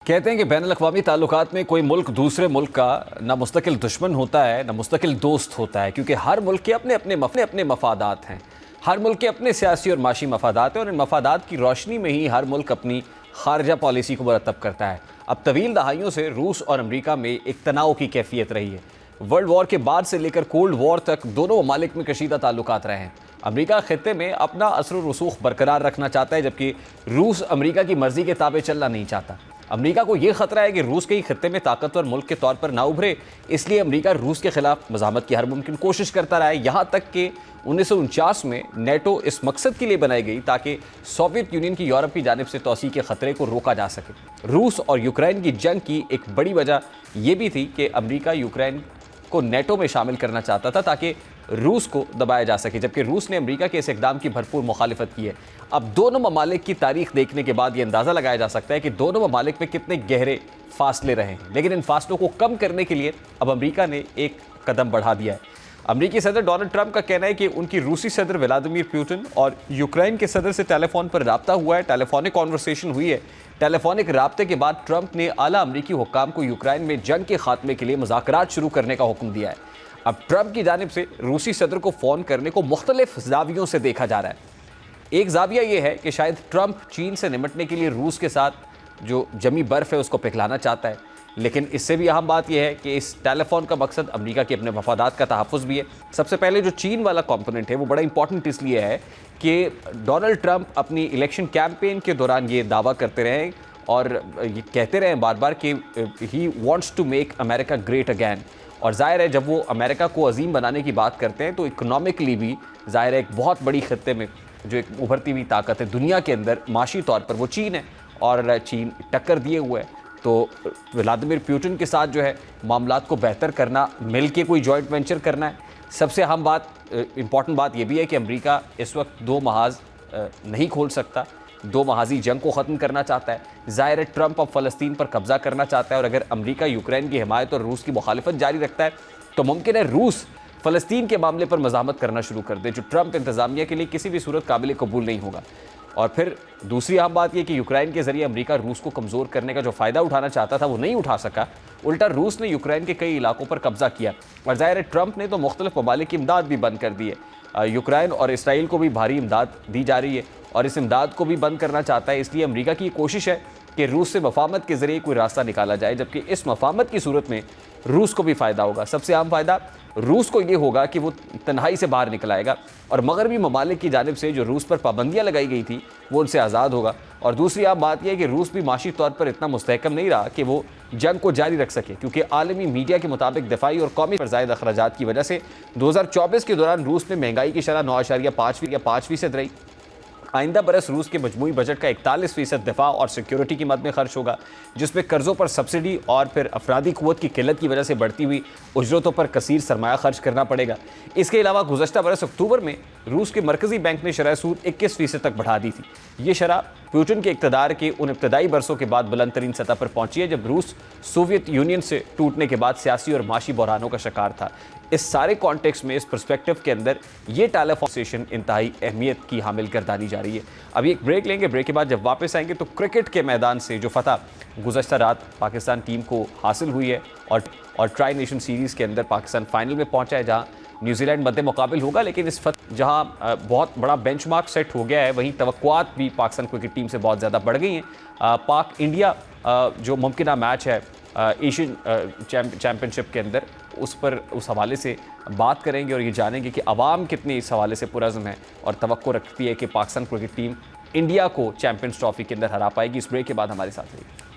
कहते हैं कि बैनुल अक़वामी ताल्लुकात में कोई मुल्क दूसरे मुल्क का ना मुस्तकिल दुश्मन होता है ना मुस्तकिल दोस्त होता है, क्योंकि हर मुल्क के अपने अपने मफादात हैं। हर मुल्क के अपने सियासी और माशी मफादात हैं और इन मफादात की रोशनी में ही हर मुल्क अपनी खारजा पॉलिसी को मुरतब करता है। अब तवील दहाइयों से रूस और अमरीका में एक तनाव की कैफियत रही है। वर्ल्ड वॉर के बाद से लेकर कोल्ड वॉर तक दोनों ममालिक में कशीदा ताल्लुकात रहे हैं। अमरीका खित्ते में अपना असर व रसूख बरकरार रखना चाहता है, जबकि रूस अमरीका की मर्जी के ताबे चलना नहीं चाहता। अमरीका को यह खतरा है कि रूस के ही खित्ते में ताकतवर मुल्क के तौर पर ना उभरे, इसलिए अमरीका रूस के खिलाफ मज़ामत की हर मुमकिन कोशिश करता रहा है। यहाँ तक कि 1949 में नेटो इस मकसद के लिए बनाई गई ताकि सोवियत यूनियन की यूरोप की जानिब से तोसी के ख़तरे को रोका जा सके। रूस और यूक्रेन की जंग की एक बड़ी वजह यह भी थी कि अमरीका यूक्रेन को नेटो में शामिल करना चाहता था ताकि रूस को दबाया जा सके, जबकि रूस ने अमेरिका के इस इक़दाम की भरपूर मुखालिफत की है। अब दोनों ममालिक की तारीख देखने के बाद ये अंदाज़ा लगाया जा सकता है कि दोनों ममालिक में कितने गहरे फासले रहे हैं, लेकिन इन फासलों को कम करने के लिए अब अमेरिका ने एक कदम बढ़ा दिया है। अमेरिकी सदर डोनाल्ड ट्रंप का कहना है कि उनकी रूसी सदर व्लादिमीर पुतिन और यूक्रेन के सदर से टेलीफोन पर रब्ता हुआ है, टेलीफोनिक कॉन्वर्सेशन हुई है। टेलीफोनिक रब्ते के बाद ट्रंप ने आला अमरीकी हुक्काम को यूक्रेन में जंग के खात्मे के लिए मुज़ाकरात शुरू करने का हुक्म दिया है। अब ट्रंप की जानिब से रूसी सदर को फ़ोन करने को मुख्तलिफ जावियों से देखा जा रहा है। एक जाविया ये है कि शायद ट्रंप चीन से निमटने के लिए रूस के साथ जो जमी बर्फ़ है उसको पिघलाना चाहता है, लेकिन इससे भी अहम बात यह है कि इस टेलीफोन का मकसद अमेरिका के अपने मफादात का तहफ़्फ़ुज़ भी है। सबसे पहले जो चीन वाला कंपोनेंट है वो बड़ा इंपॉर्टेंट इसलिए है कि डोनाल्ड ट्रंप अपनी इलेक्शन कैंपेन के दौरान ये दावा करते रहे और ये कहते रहे बार बार कि he wants to make America great again. और ज़ाहिर है जब वो अमेरिका को अजीम बनाने की बात करते हैं तो इकोनॉमिकली भी ज़ाहिर है एक बहुत बड़ी खत्ते में जो एक उभरती हुई ताकत है दुनिया के अंदर माशी तौर पर वो चीन है, और चीन टक्कर दिए हुए है। तो व्लादिमीर पुतिन के साथ जो है मामलात को बेहतर करना, मिल के कोई जॉइंट वेंचर करना है। सबसे अहम बात, इम्पॉर्टेंट बात यह भी है कि अमेरिका इस वक्त दो महाज नहीं खोल सकता, दो महाजी जंग को ख़त्म करना चाहता है। ज़ाहिर है ट्रंप अब फ़लस्तीन पर कब्ज़ा करना चाहता है, और अगर अमेरिका यूक्रेन की हिमायत और रूस की मुखालिफत जारी रखता है तो मुमकिन है रूस फ़लस्तीन के मामले पर मज़ामत करना शुरू कर दे, जो ट्रंप इंतज़ामिया के लिए किसी भी सूरत काबिल कबूल नहीं होगा। और फिर दूसरी अहम बात यह कि यूक्रेन के ज़रिए अमेरिका रूस को कमज़ोर करने का जो फ़ायदा उठाना चाहता था वो नहीं उठा सका। उल्टा रूस ने यूक्रेन के कई इलाकों पर कब्ज़ा किया, और ज़ाहिर है ट्रंप ने तो मुख्तलिफ ममालिक की इमदाद भी बंद कर दी है। यूक्रेन और इसराइल को भी भारी इमदाद दी जा रही है और इस इमदाद को भी बंद करना चाहता है। इसलिए अमेरिका की कोशिश है कि रूस से मफाहमत के ज़रिए कोई रास्ता निकाला जाए, जबकि इस मफाहमत की सूरत में रूस को भी फ़ायदा होगा। सबसे अहम फ़ायदा रूस को ये होगा कि वो तन्हाई से बाहर निकल आएगा और मगरबी ममालिक की जानिब से जो रूस पर पाबंदियाँ लगाई गई थी वो उनसे आज़ाद होगा। और दूसरी अहम बात यह है कि रूस भी माशी तौर पर इतना मुस्तहकम नहीं रहा कि वो जंग को जारी रख सके, क्योंकि आलमी मीडिया के मुताबिक दफाई और कौमी पर ज़ायद अखराजात की वजह से 2024 के दौरान रूस में महंगाई की शरह 9.5% रही। आइंदा बरस रूस के मजमूई बजट का 41% दफा और सिक्योरिटी की मद में खर्च होगा, जिसमें कर्ज़ों पर सब्सिडी और फिर अफरादी क़ुव्वत की किल्लत की वजह से बढ़ती हुई उजरतों पर कसीर सरमाया खर्च करना पड़ेगा। इसके अलावा गुज़श्ता बरस अक्टूबर में रूस के मरकज़ी बैंक ने शरह सूद 21% तक बढ़ा दी थी। ये शरह पुतिन के इक़्तिदार के उन इब्तदाई बरसों के बाद बुलंद तरीन सतह पर पहुंची है जब रूस सोवियत यूनियन से टूटने के बाद सियासी और माशी बहरानों का शिकार था। इस सारे कॉन्टेक्स्ट में, इस पर्सपेक्टिव के अंदर ये टेलीफोन इंतहाई अहमियत की हामिल गर्दानी जा रही है। अभी एक ब्रेक लेंगे, ब्रेक के बाद जब वापस आएंगे तो क्रिकेट के मैदान से जो फतह गुज़श्ता रात पाकिस्तान टीम को हासिल हुई है और ट्राई नेशन सीरीज़ के अंदर पाकिस्तान फाइनल में पहुंचा है, जहां न्यूजीलैंड मद्दे मुकाबिल होगा। लेकिन इस जहां बहुत बड़ा बेंचमार्क सेट हो गया है, वहीं तवक्कुआत भी पाकिस्तान क्रिकेट टीम से बहुत ज़्यादा बढ़ गई हैं। पाक इंडिया जो मुमकिन मैच है एशियन चैम्पियनशिप के अंदर, उस हवाले से बात करेंगे और ये जानेंगे कि अवाम कितनी इस हवाले से पुरज़्म है और तवक्को रखती है कि पाकिस्तान क्रिकेट टीम इंडिया को चैम्पियंस ट्रॉफी के अंदर हरा पाएगी। इस ब्रेक के बाद हमारे साथ रहिए।